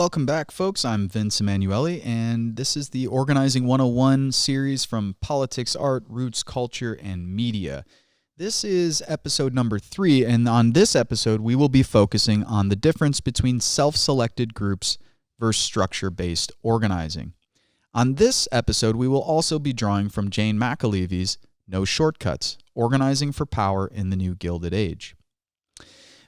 Welcome back, folks. I'm Vince Emanuele, and this is the Organizing 101 series from Politics, Art, Roots, Culture, and Media. This is episode number 3, and on this episode, we will be focusing on the difference between self-selected groups versus structure-based organizing. On this episode, we will also be drawing from Jane McAlevey's No Shortcuts, Organizing for Power in the New Gilded Age.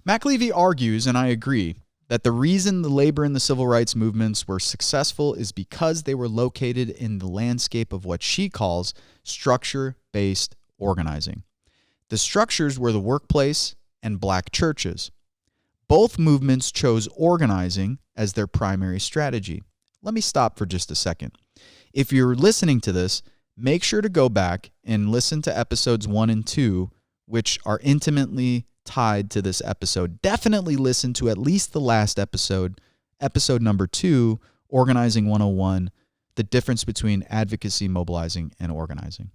McAlevey argues, and I agree, that the reason the labor and the civil rights movements were successful is because they were located in the landscape of what she calls structure-based organizing. The structures were the workplace and black churches. Both movements chose organizing as their primary strategy. Let me stop for just a second. If you're listening to this, make sure to go back and listen to episodes 1 and 2, which are intimately tied to this episode. Definitely listen to at least the last episode, episode number 2, Organizing 101, the difference between advocacy, mobilizing, and organizing.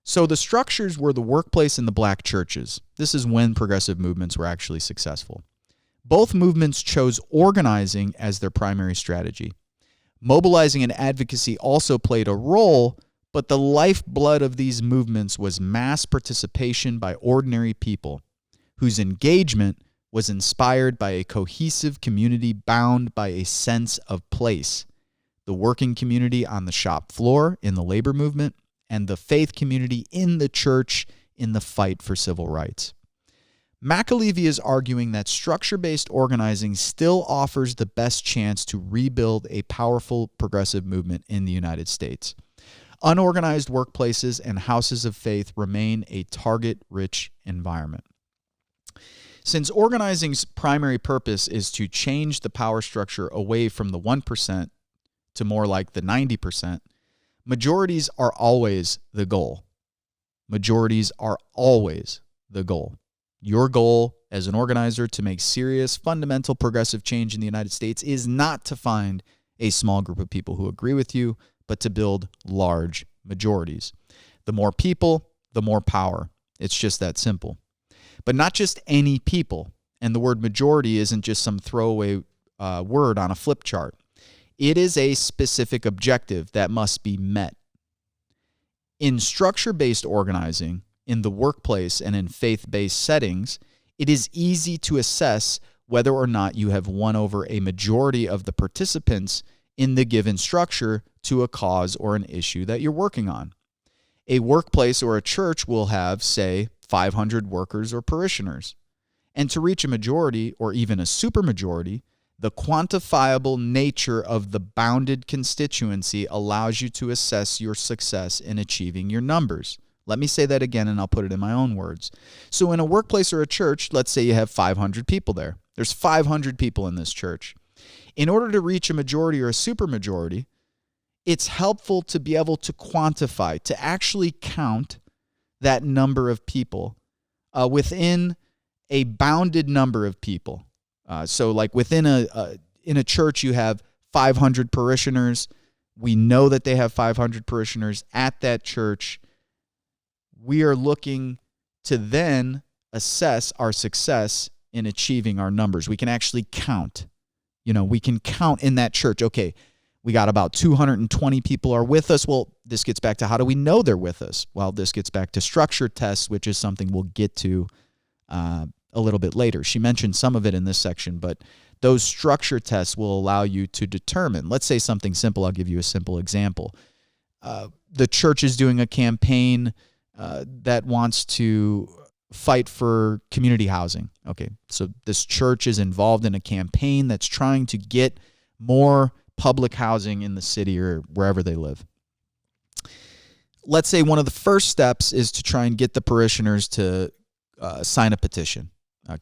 So the structures were the workplace and the black churches. This is when progressive movements were actually successful. Both movements chose organizing as their primary strategy. Mobilizing and advocacy also played a role, but the lifeblood of these movements was mass participation by ordinary people, whose engagement was inspired by a cohesive community bound by a sense of place. The working community on the shop floor in the labor movement, and the faith community in the church in the fight for civil rights. McAlevey is arguing that structure-based organizing still offers the best chance to rebuild a powerful progressive movement in the United States. Unorganized workplaces and houses of faith remain a target-rich environment. Since organizing's primary purpose is to change the power structure away from the 1% to more like the 90%, majorities are always the goal. Majorities are always the goal. Your goal as an organizer to make serious, fundamental progressive change in the United States is not to find a small group of people who agree with you, but to build large majorities. The more people, the more power. It's just that simple. But not just any people. And the word majority isn't just some throwaway word on a flip chart. It is a specific objective that must be met. In structure-based organizing, in the workplace and in faith-based settings, it is easy to assess whether or not you have won over a majority of the participants in the given structure to a cause or an issue that you're working on. A workplace or a church will have, say, 500 workers or parishioners. And to reach a majority or even a supermajority, the quantifiable nature of the bounded constituency allows you to assess your success in achieving your numbers. Let me say that again, and I'll put it in my own words. So in a workplace or a church, let's say you have 500 people there. There's 500 people in this church. In order to reach a majority or a supermajority, it's helpful to be able to quantify, to actually count that number of people within a bounded number of people. So like within in a church, you have 500 parishioners. We know that they have 500 parishioners at that church. We are looking to then assess our success in achieving our numbers. We can actually count. We can count in that church. Okay, we got about 220 people are with us. Well, this gets back to how do we know they're with us? Well, this gets back to structure tests, which is something we'll get to a little bit later. She mentioned some of it in this section, but those structure tests will allow you to determine. Let's say something simple. I'll give you a simple example. The church is doing a campaign that wants to fight for community housing. Okay, so this church is involved in a campaign that's trying to get more public housing in the city or wherever they live. Let's say one of the first steps is to try and get the parishioners to sign a petition.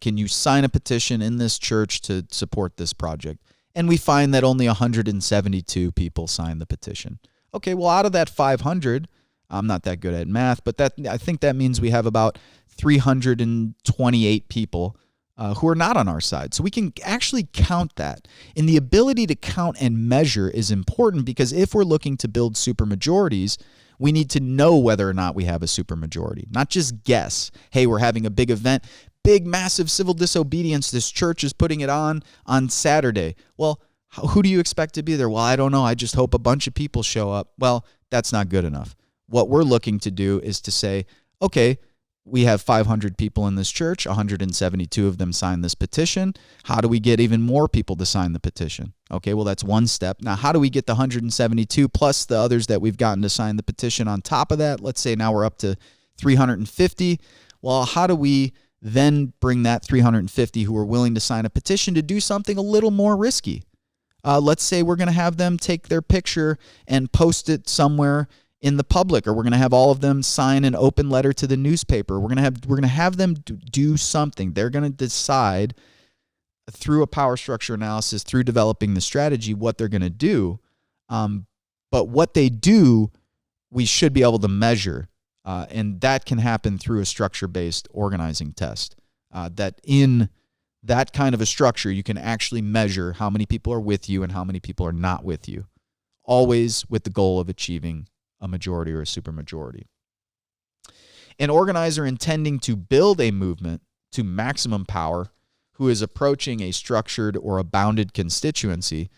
Can you sign a petition in this church to support this project? And we find that only 172 people signed the petition. Okay, well, out of that 500, I'm not that good at math, but I think that means we have about 328 people who are not on our side. So we can actually count that. And the ability to count and measure is important because if we're looking to build supermajorities, we need to know whether or not we have a supermajority, not just guess, hey, we're having a big event. big, massive civil disobedience. This church is putting it on Saturday. Well, who do you expect to be there? Well, I don't know. I just hope a bunch of people show up. Well, that's not good enough. What we're looking to do is to say, okay, we have 500 people in this church. 172 of them signed this petition. How do we get even more people to sign the petition? Okay, well, that's one step. Now, how do we get the 172 plus the others that we've gotten to sign the petition on top of that? Let's say now we're up to 350. Well, how do we then bring that 350 who are willing to sign a petition to do something a little more risky? Let's say we're going to have them take their picture and post it somewhere in the public, or we're going to have all of them sign an open letter to the newspaper. We're going to have them do something. They're going to decide through a power structure analysis, through developing the strategy, what they're going to do. But what they do, we should be able to measure, and that can happen through a structure-based organizing test. That in that kind of a structure, you can actually measure how many people are with you and how many people are not with you, always with the goal of achieving a majority or a supermajority. An organizer intending to build a movement to maximum power who is approaching a structured or a bounded constituency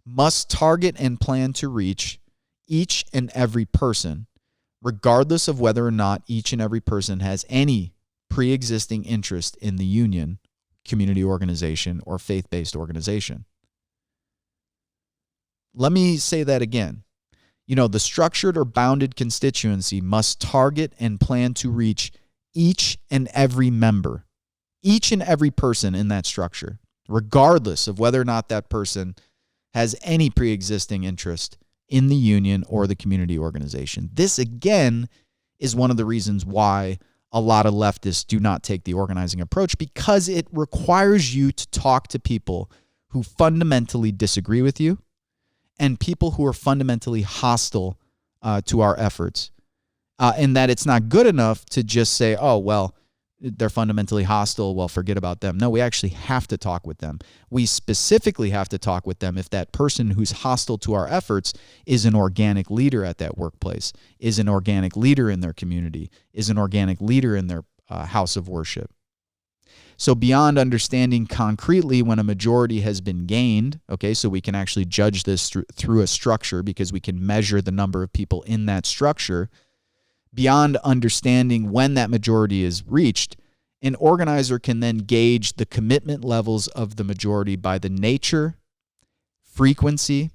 must target and plan to reach each and every person, regardless of whether or not each and every person has any pre-existing interest in the union, community organization, or faith-based organization. Let me say that again. The structured or bounded constituency must target and plan to reach each and every member, each and every person in that structure, regardless of whether or not that person has any pre-existing interest in the union or the community organization. This, again, is one of the reasons why a lot of leftists do not take the organizing approach, because it requires you to talk to people who fundamentally disagree with you and people who are fundamentally hostile to our efforts. And that it's not good enough to just say, oh, well, they're fundamentally hostile, well, forget about them. No, we actually have to talk with them. We specifically have to talk with them if that person who's hostile to our efforts is an organic leader at that workplace, is an organic leader in their community, is an organic leader in their house of worship. So beyond understanding concretely when a majority has been gained, okay, so we can actually judge this through a structure because we can measure the number of people in that structure, beyond understanding when that majority is reached, an organizer can then gauge the commitment levels of the majority by the nature, frequency,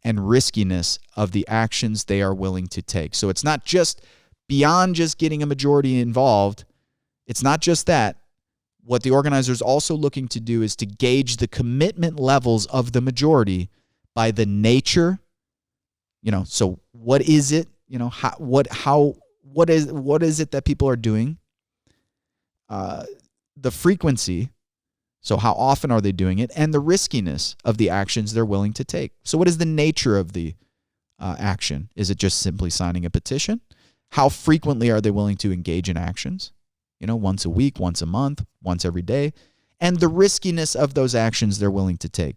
and riskiness of the actions they are willing to take. So it's not just beyond just getting a majority involved. It's not just that. What the organizer is also looking to do is to gauge the commitment levels of the majority by the nature. So what is it? What is it that people are doing? The frequency, so how often are they doing it, and the riskiness of the actions they're willing to take. So what is the nature of the action? Is it just simply signing a petition? How frequently are they willing to engage in actions? Once a week, once a month, once every day. And the riskiness of those actions they're willing to take.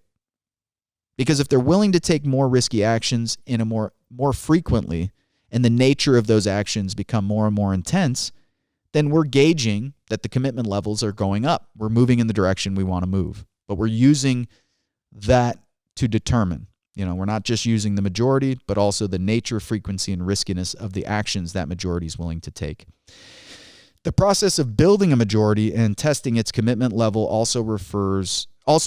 Because if they're willing to take more risky actions in a more frequently, and the nature of those actions become more and more intense, then we're gauging that the commitment levels are going up. We're moving in the direction we want to move. But we're using that to determine. We're not just using the majority, but also the nature, frequency, and riskiness of the actions that majority is willing to take. The process of building a majority and testing its commitment level also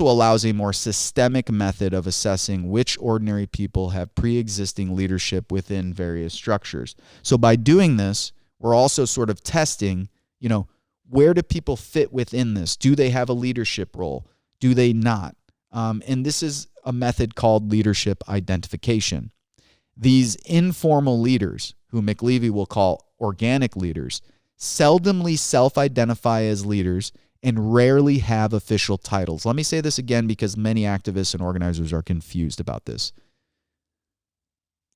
allows a more systemic method of assessing which ordinary people have pre-existing leadership within various structures. So by doing this, we're also sort of testing, where do people fit within this? Do they have a leadership role? Do they not? And this is a method called leadership identification. These informal leaders, who McAlevey will call organic leaders, seldomly self-identify as leaders and rarely have official titles. Let me say this again because many activists and organizers are confused about this.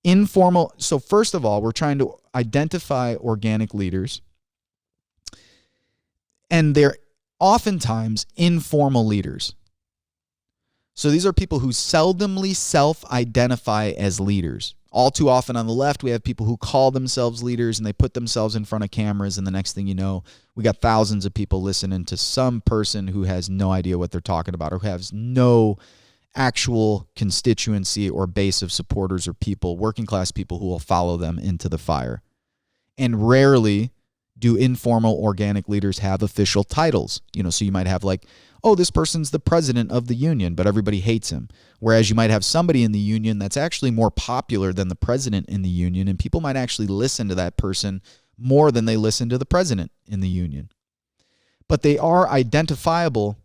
So first of all, we're trying to identify organic leaders, and they're oftentimes informal leaders. So these are people who seldomly self-identify as leaders. All too often on the left, we have people who call themselves leaders and they put themselves in front of cameras, and the next thing you know, we got thousands of people listening to some person who has no idea what they're talking about or who has no actual constituency or base of supporters or people, working class people who will follow them into the fire. And rarely do informal organic leaders have official titles. So you might have like, oh, this person's the president of the union, but everybody hates him. Whereas you might have somebody in the union that's actually more popular than the president in the union, and people might actually listen to that person more than they listen to the president in the union. But they are identifiable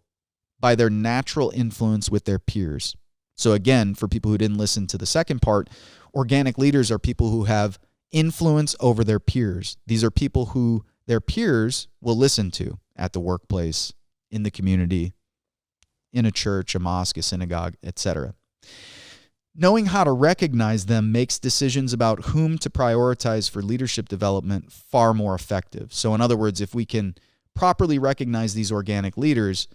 by their natural influence with their peers. So again, for people who didn't listen to the second part, organic leaders are people who have influence over their peers. These are people who their peers will listen to at the workplace, in the community, in a church, a mosque, a synagogue, etc. Knowing how to recognize them makes decisions about whom to prioritize for leadership development far more effective. So in other words, if we can properly recognize these organic leaders,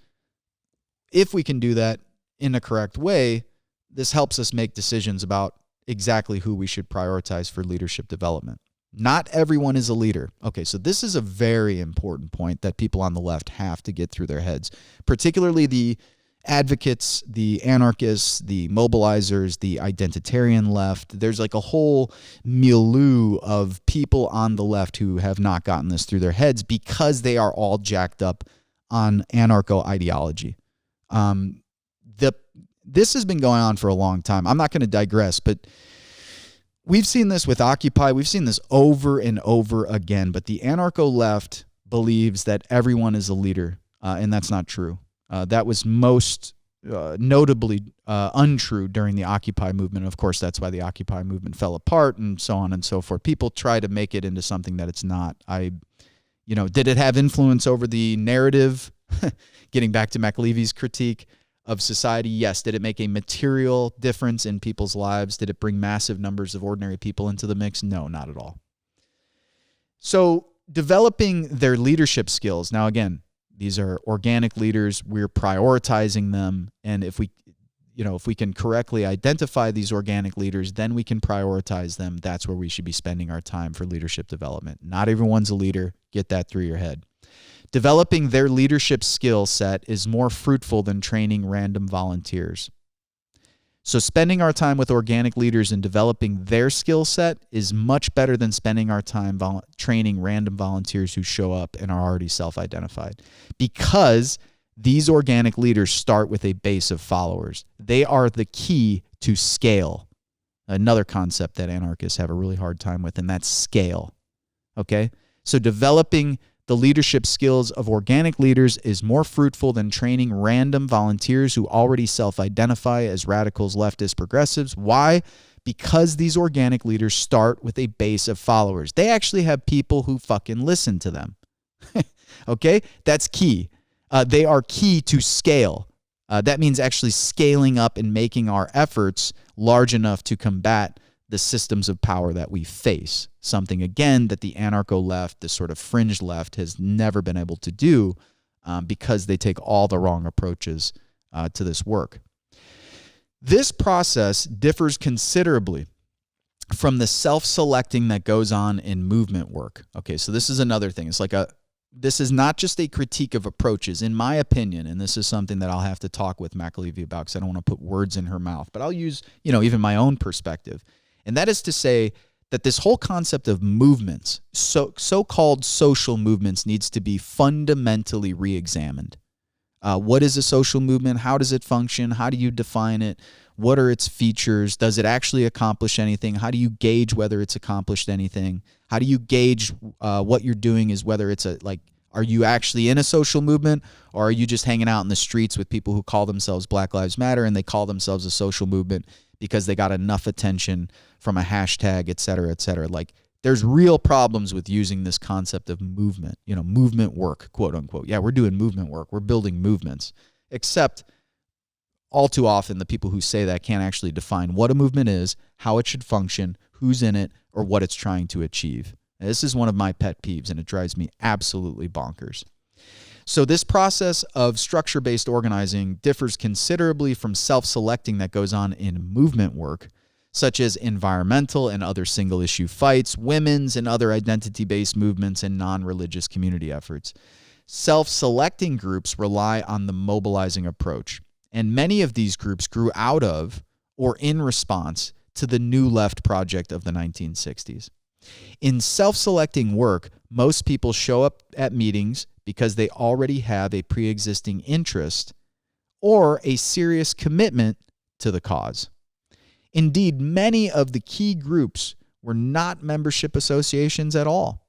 if we can do that in a correct way, this helps us make decisions about exactly who we should prioritize for leadership development. Not everyone is a leader. Okay, so this is a very important point that people on the left have to get through their heads, particularly the advocates, the anarchists, the mobilizers, the identitarian left. There's like a whole milieu of people on the left who have not gotten this through their heads because they are all jacked up on anarcho ideology. This has been going on for a long time. I'm not going to digress, but we've seen this with Occupy. We've seen this over and over again, but the anarcho left believes that everyone is a leader, and that's not true. That was most notably untrue during the Occupy movement. Of course, that's why the Occupy movement fell apart and so on and so forth. People try to make it into something that it's not. Did it have influence over the narrative? Getting back to McAlevey's critique of society, yes. Did it make a material difference in people's lives? Did it bring massive numbers of ordinary people into the mix? No, not at all. So developing their leadership skills. Now, again, these are organic leaders. We're prioritizing them. And if we can correctly identify these organic leaders, then we can prioritize them. That's where we should be spending our time for leadership development. Not everyone's a leader. Get that through your head. Developing their leadership skill set is more fruitful than training random volunteers. So spending our time with organic leaders and developing their skill set is much better than spending our time training random volunteers who show up and are already self-identified. Because these organic leaders start with a base of followers. They are the key to scale. Another concept that anarchists have a really hard time with, and that's scale. Okay? So developing the leadership skills of organic leaders is more fruitful than training random volunteers who already self-identify as radicals, leftists, progressives. Why? Because these organic leaders start with a base of followers. They actually have people who fucking listen to them. Okay? That's key. They are key to scale. That means actually scaling up and making our efforts large enough to combat the systems of power that we face. Something, again, that the anarcho left, the sort of fringe left, has never been able to do because they take all the wrong approaches to this work. This process differs considerably from the self-selecting that goes on in movement work. Okay, so this is another thing. It's like this is not just a critique of approaches, in my opinion, and this is something that I'll have to talk with McAlevey about because I don't want to put words in her mouth, but I'll use, even my own perspective. And that is to say that this whole concept of movements, so-called social movements, needs to be fundamentally re-examined. What is a social movement? How does it function? How do you define it? What are its features? Does it actually accomplish anything? How do you gauge whether it's accomplished anything? How do you gauge what you're doing is whether it's are you actually in a social movement, or are you just hanging out in the streets with people who call themselves Black Lives Matter and they call themselves a social movement because they got enough attention from a hashtag, et cetera, et cetera. There's real problems with using this concept of movement, movement work, quote unquote. Yeah, we're doing movement work. We're building movements. Except all too often, the people who say that can't actually define what a movement is, how it should function, who's in it, or what it's trying to achieve. This is one of my pet peeves, and it drives me absolutely bonkers. So this process of structure-based organizing differs considerably from self-selecting that goes on in movement work, such as environmental and other single-issue fights, women's and other identity-based movements, and non-religious community efforts. Self-selecting groups rely on the mobilizing approach, and many of these groups grew out of or in response to the New Left project of the 1960s. In self-selecting work, most people show up at meetings because they already have a pre-existing interest or a serious commitment to the cause. Indeed, many of the key groups were not membership associations at all.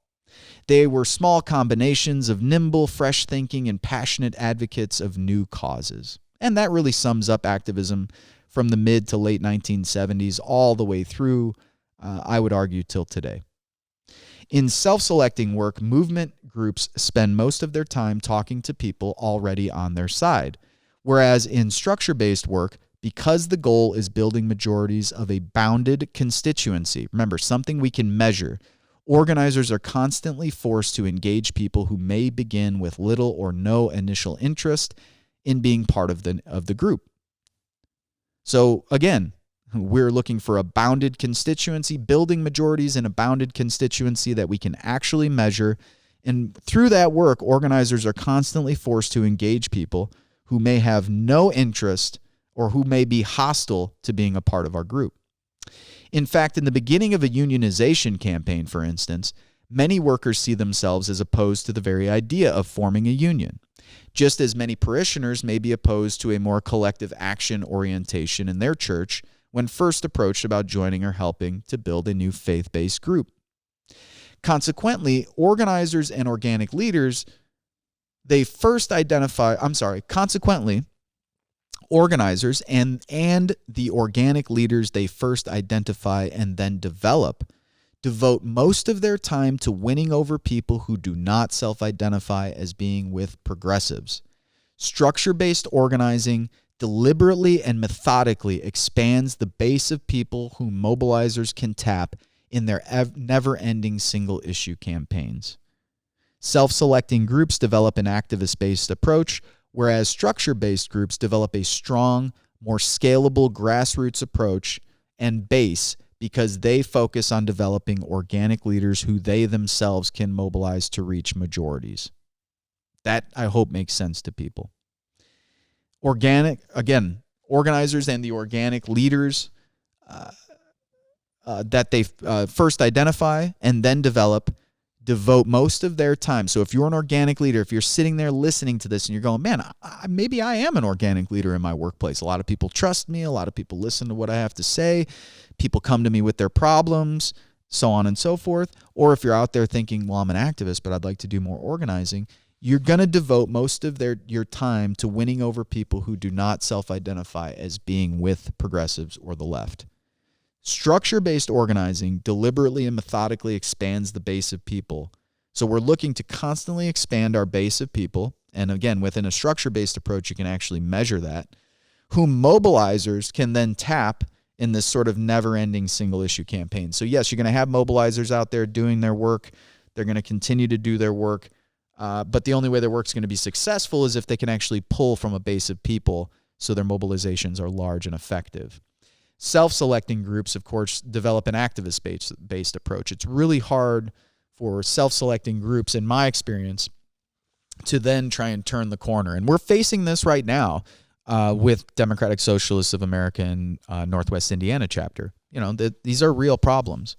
They were small combinations of nimble, fresh thinking, and passionate advocates of new causes. And that really sums up activism from the mid to late 1970s all the way through, I would argue, till today. In self-selecting work, movement groups spend most of their time talking to people already on their side, whereas in structure-based work, because the goal is building majorities of a bounded constituency, remember, something we can measure, organizers are constantly forced to engage people who may begin with little or no initial interest in being part of the group. So again, we're looking for a bounded constituency, building majorities in a bounded constituency that we can actually measure. And through that work, organizers are constantly forced to engage people who may have no interest or who may be hostile to being a part of our group. In fact, in the beginning of a unionization campaign, for instance, many workers see themselves as opposed to the very idea of forming a union, just as many parishioners may be opposed to a more collective action orientation in their church when first approached about joining or helping to build a new faith-based group. Consequently, organizers and organic leaders, organizers and the organic leaders they first identify and then develop devote most of their time to winning over people who do not self-identify as being with progressives. Structure-based organizing deliberately and methodically expands the base of people whom mobilizers can tap in their never-ending single-issue campaigns. Self-selecting groups develop an activist-based approach, whereas structure-based groups develop a strong, more scalable grassroots approach and base because they focus on developing organic leaders who they themselves can mobilize to reach majorities. That, I hope, makes sense to people. Organizers and the organic leaders that they first identify and then devote most of their time. So if you're an organic leader, if you're sitting there listening to this and you're going, man, maybe I am an organic leader in my workplace. A lot of people trust me. A lot of people listen to what I have to say. People come to me with their problems, so on and so forth. Or if you're out there thinking, well, I'm an activist, but I'd like to do more organizing, you're going to devote most of your time to winning over people who do not self-identify as being with progressives or the left. Structure-based organizing deliberately and methodically expands the base of people. So we're looking to constantly expand our base of people. And again, within a structure-based approach, you can actually measure that, whom mobilizers can then tap in this sort of never-ending single-issue campaign. So yes, you're going to have mobilizers out there doing their work. They're going to continue to do their work. But the only way their work's going to be successful is if they can actually pull from a base of people so their mobilizations are large and effective. Self-selecting groups, of course, develop an activist-based approach. It's really hard for self-selecting groups, in my experience, to then try and turn the corner. And we're facing this right now with Democratic Socialists of America and Northwest Indiana chapter. These are real problems.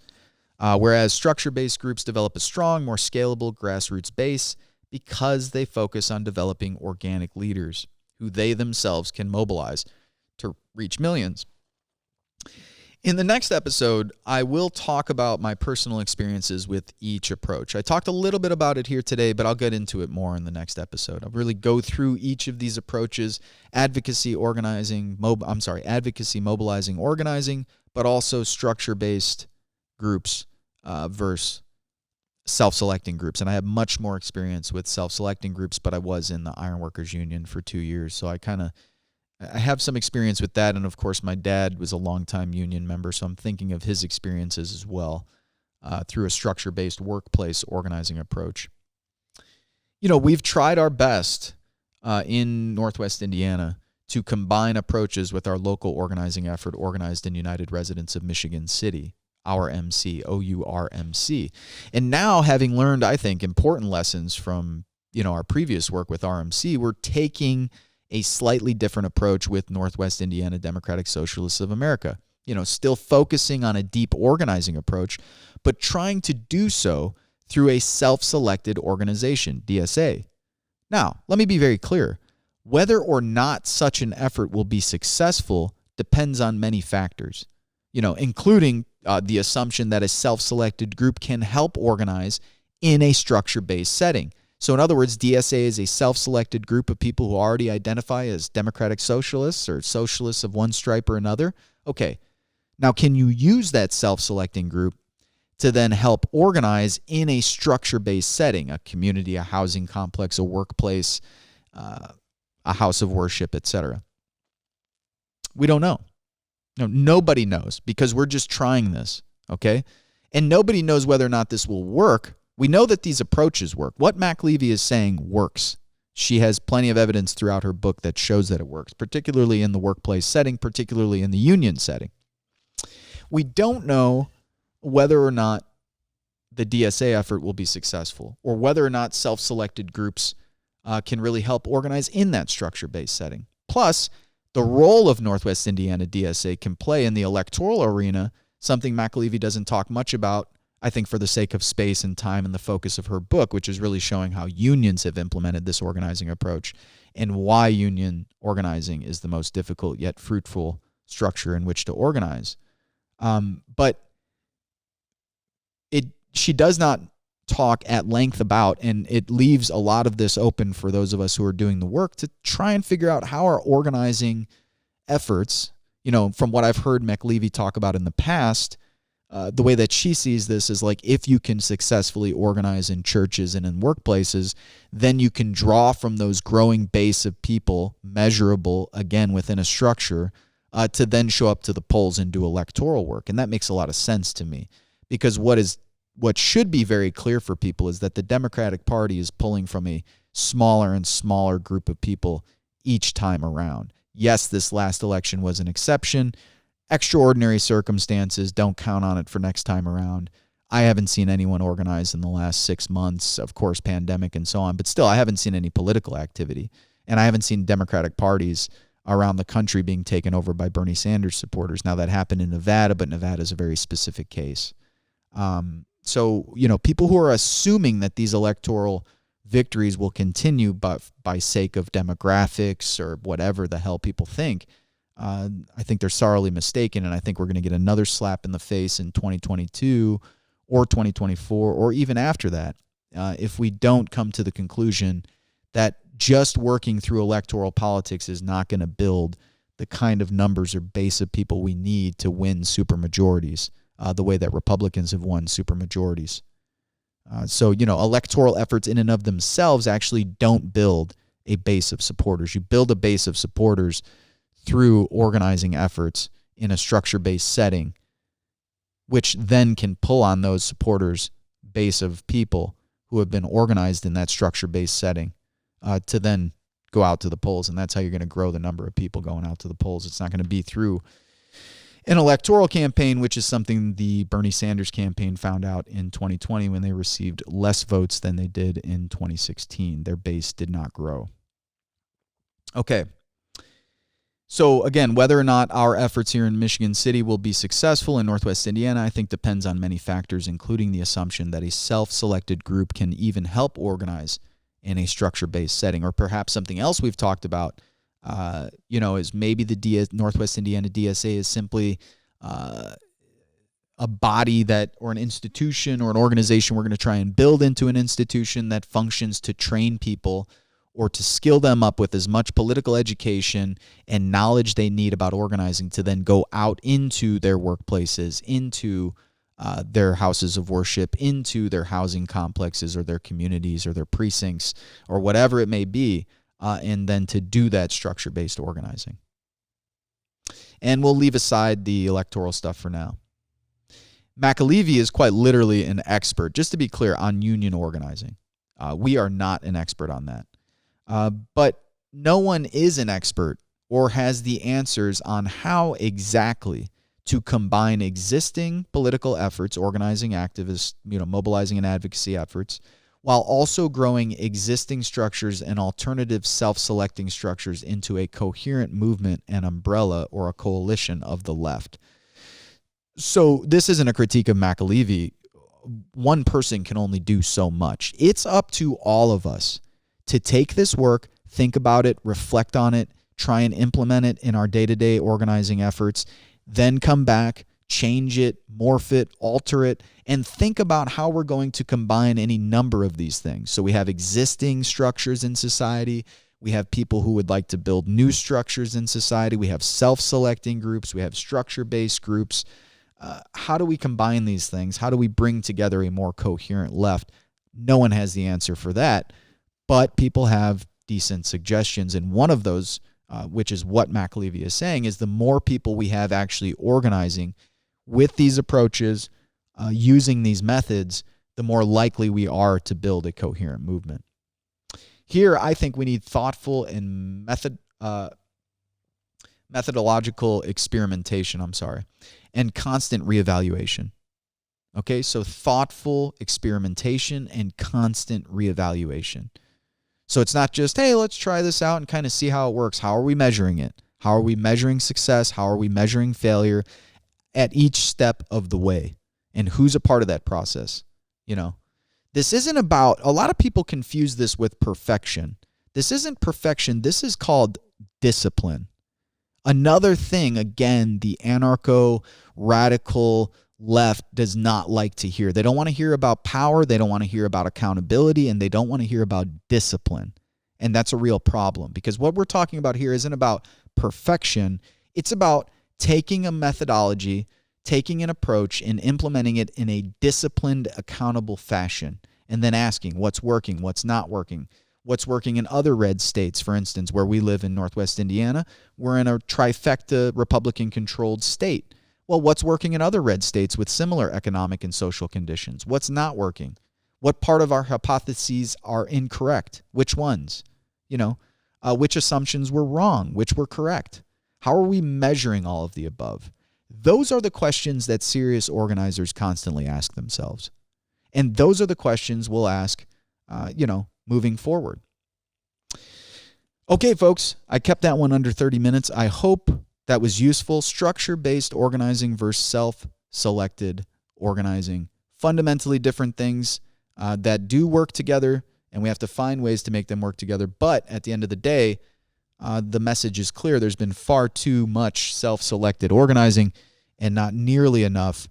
Whereas structure-based groups develop a strong, more scalable grassroots base because they focus on developing organic leaders who they themselves can mobilize to reach millions. In the next episode, I will talk about my personal experiences with each approach. I talked a little bit about it here today, but I'll get into it more in the next episode. I'll really go through each of these approaches: advocacy, mobilizing, organizing, but also structure-based groups versus self-selecting groups. And I have much more experience with self-selecting groups, but I was in the Ironworkers Union for 2 years, so I have some experience with that. And of course, my dad was a longtime union member, so I'm thinking of his experiences as well through a structure-based workplace organizing approach. we've tried our best in Northwest Indiana to combine approaches with our local organizing effort, Organized and United Residents of Michigan City, our MC, OURMC. And now, having learned, I think, important lessons from our previous work with RMC, we're taking a slightly different approach with Northwest Indiana Democratic Socialists of America. Still focusing on a deep organizing approach, but trying to do so through a self-selected organization, DSA. Now, let me be very clear. Whether or not such an effort will be successful depends on many factors, including the assumption that a self-selected group can help organize in a structure-based setting. So in other words, DSA is a self-selected group of people who already identify as democratic socialists or socialists of one stripe or another. Okay, now can you use that self-selecting group to then help organize in a structure-based setting, a community, a housing complex, a workplace, a house of worship, etc.? We don't know. No, nobody knows because we're just trying this, okay? And nobody knows whether or not this will work. We know that these approaches work. What McAlevey is saying works. She has plenty of evidence throughout her book that shows that it works, particularly in the workplace setting, particularly in the union setting. We don't know whether or not the DSA effort will be successful or whether or not self-selected groups can really help organize in that structure-based setting. Plus, the role of Northwest Indiana DSA can play in the electoral arena, something McAlevey doesn't talk much about, I think for the sake of space and time and the focus of her book, which is really showing how unions have implemented this organizing approach and why union organizing is the most difficult yet fruitful structure in which to organize. But she does not talk at length about, and it leaves a lot of this open for those of us who are doing the work to try and figure out how our organizing efforts, from what I've heard McAlevey talk about in the past, the way that she sees this is like if you can successfully organize in churches and in workplaces, then you can draw from those growing base of people, measurable, again, within a structure, to then show up to the polls and do electoral work. And that makes a lot of sense to me because what should be very clear for people is that the Democratic Party is pulling from a smaller and smaller group of people each time around. Yes, this last election was an exception. Extraordinary circumstances, don't count on it for next time around. I haven't seen anyone organize in the last 6 months, of course, pandemic and so on, but still I haven't seen any political activity. And I haven't seen Democratic parties around the country being taken over by Bernie Sanders supporters. Now that happened in Nevada, but Nevada is a very specific case. So, people who are assuming that these electoral victories will continue but by sake of demographics or whatever the hell people think, I think they're sorely mistaken, and I think we're going to get another slap in the face in 2022 or 2024 or even after that if we don't come to the conclusion that just working through electoral politics is not going to build the kind of numbers or base of people we need to win supermajorities. The way that Republicans have won supermajorities. So, electoral efforts in and of themselves actually don't build a base of supporters. You build a base of supporters through organizing efforts in a structure-based setting, which then can pull on those supporters' base of people who have been organized in that structure-based setting to then go out to the polls. And that's how you're going to grow the number of people going out to the polls. It's not going to be through an electoral campaign, which is something the Bernie Sanders campaign found out in 2020 when they received less votes than they did in 2016. Their base did not grow. Okay. So again, whether or not our efforts here in Michigan City will be successful in Northwest Indiana, I think depends on many factors, including the assumption that a self-selected group can even help organize in a structure-based setting, or perhaps something else we've talked about is maybe the Northwest Indiana DSA is simply a body or an institution or an organization we're going to try and build into an institution that functions to train people or to skill them up with as much political education and knowledge they need about organizing to then go out into their workplaces, into their houses of worship, into their housing complexes or their communities or their precincts or whatever it may be. And then to do that structure-based organizing. And we'll leave aside the electoral stuff for now. McAlevey is quite literally an expert, just to be clear, on union organizing. We are not an expert on that. But no one is an expert or has the answers on how exactly to combine existing political efforts, organizing, activists, mobilizing and advocacy efforts, while also growing existing structures and alternative self-selecting structures into a coherent movement and umbrella or a coalition of the left. So this isn't a critique of McAlevey. One person can only do so much. It's up to all of us to take this work, think about it, reflect on it, try and implement it in our day-to-day organizing efforts, then come back, change it, morph it, alter it, and think about how we're going to combine any number of these things. So we have existing structures in society. We have people who would like to build new structures in society. We have self-selecting groups. We have structure-based groups. How do we combine these things? How do we bring together a more coherent left? No one has the answer for that, but people have decent suggestions. And one of those, which is what McAlevey is saying, is the more people we have actually organizing with these approaches, using these methods, the more likely we are to build a coherent movement. Here, I think we need thoughtful and methodological experimentation, and constant reevaluation. Okay, so thoughtful experimentation and constant reevaluation. So it's not just, hey, let's try this out and kind of see how it works. How are we measuring it? How are we measuring success? How are we measuring failure at each step of the way? And who's a part of that process? This isn't about, a lot of people confuse this with perfection. This isn't perfection. This is called discipline. Another thing, again, the anarcho-radical left does not like to hear. They don't want to hear about power. They don't want to hear about accountability, and they don't want to hear about discipline. And that's a real problem, because what we're talking about here isn't about perfection. It's about taking a methodology, taking an approach, and implementing it in a disciplined, accountable fashion, and then asking what's working, what's not working, what's working in other red states. For instance, where we live in Northwest Indiana, we're in a trifecta Republican-controlled state. Well, what's working in other red states with similar economic and social conditions? What's not working? What part of our hypotheses are incorrect? Which ones? Which assumptions were wrong? Which were correct? How are we measuring all of the above? Those are the questions that serious organizers constantly ask themselves. And those are the questions we'll ask, moving forward. Okay, folks, I kept that one under 30 minutes. I hope that was useful. Structure-based organizing versus self-selected organizing. Fundamentally different things that do work together, and we have to find ways to make them work together. But at the end of the day, the message is clear. There's been far too much self-selected organizing and not nearly enough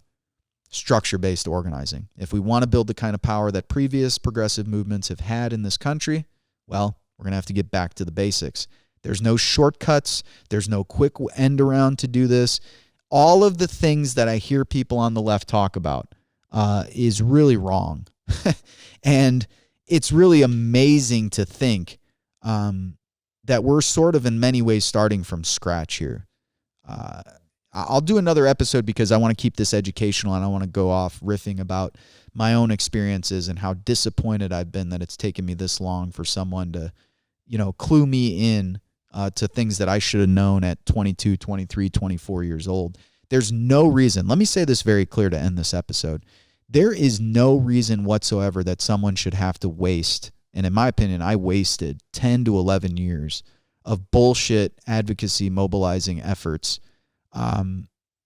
structure-based organizing. If we want to build the kind of power that previous progressive movements have had in this country, well, we're going to have to get back to the basics. There's no shortcuts. There's no quick end around to do this. All of the things that I hear people on the left talk about is really wrong. And it's really amazing to think that we're sort of in many ways starting from scratch here. I'll do another episode because I want to keep this educational, and I want to go off riffing about my own experiences and how disappointed I've been that it's taken me this long for someone to, clue me in to things that I should have known at 22, 23, 24 years old. There's no reason. Let me say this very clear to end this episode. There is no reason whatsoever that someone should have to waste, and in my opinion, I wasted 10 to 11 years of bullshit advocacy mobilizing efforts.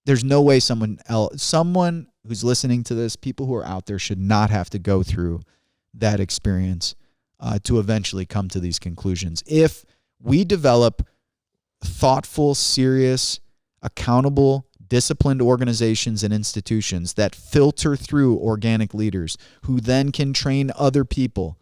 There's no way someone who's listening to this, people who are out there, should not have to go through that experience to eventually come to these conclusions. If we develop thoughtful, serious, accountable, disciplined organizations and institutions that filter through organic leaders who then can train other people,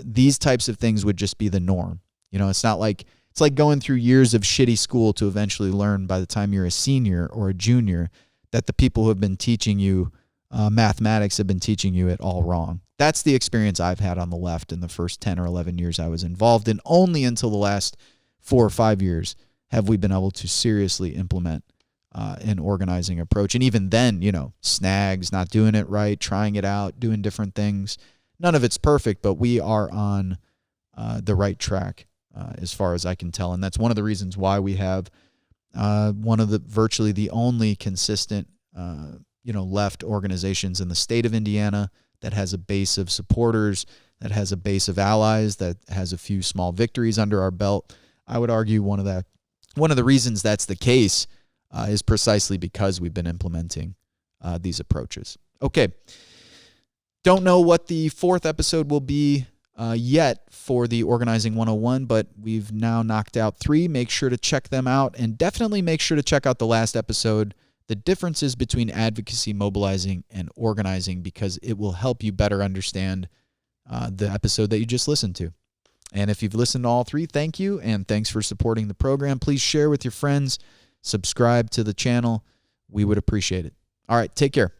these types of things would just be the norm. It's like going through years of shitty school to eventually learn by the time you're a senior or a junior that the people who have been teaching you mathematics have been teaching you it all wrong. That's the experience I've had on the left in the first 10 or 11 years I was involved in. Only until the last 4 or 5 years have we been able to seriously implement an organizing approach. And even then, snags, not doing it right, trying it out, doing different things. none of it's perfect, but we are on the right track as far as I can tell. And that's one of the reasons why we have one of the virtually the only consistent left organizations in the state of Indiana that has a base of supporters, that has a base of allies, that has a few small victories under our belt. I would argue one of the reasons that's the case is precisely because we've been implementing these approaches. Okay. Don't know what the fourth episode will be yet for the Organizing 101, but we've now knocked out 3. Make sure to check them out, and definitely make sure to check out the last episode, the differences between advocacy, mobilizing, and organizing, because it will help you better understand the episode that you just listened to. And if you've listened to all 3, thank you, and thanks for supporting the program. Please share with your friends, subscribe to the channel. We would appreciate it. All right, take care.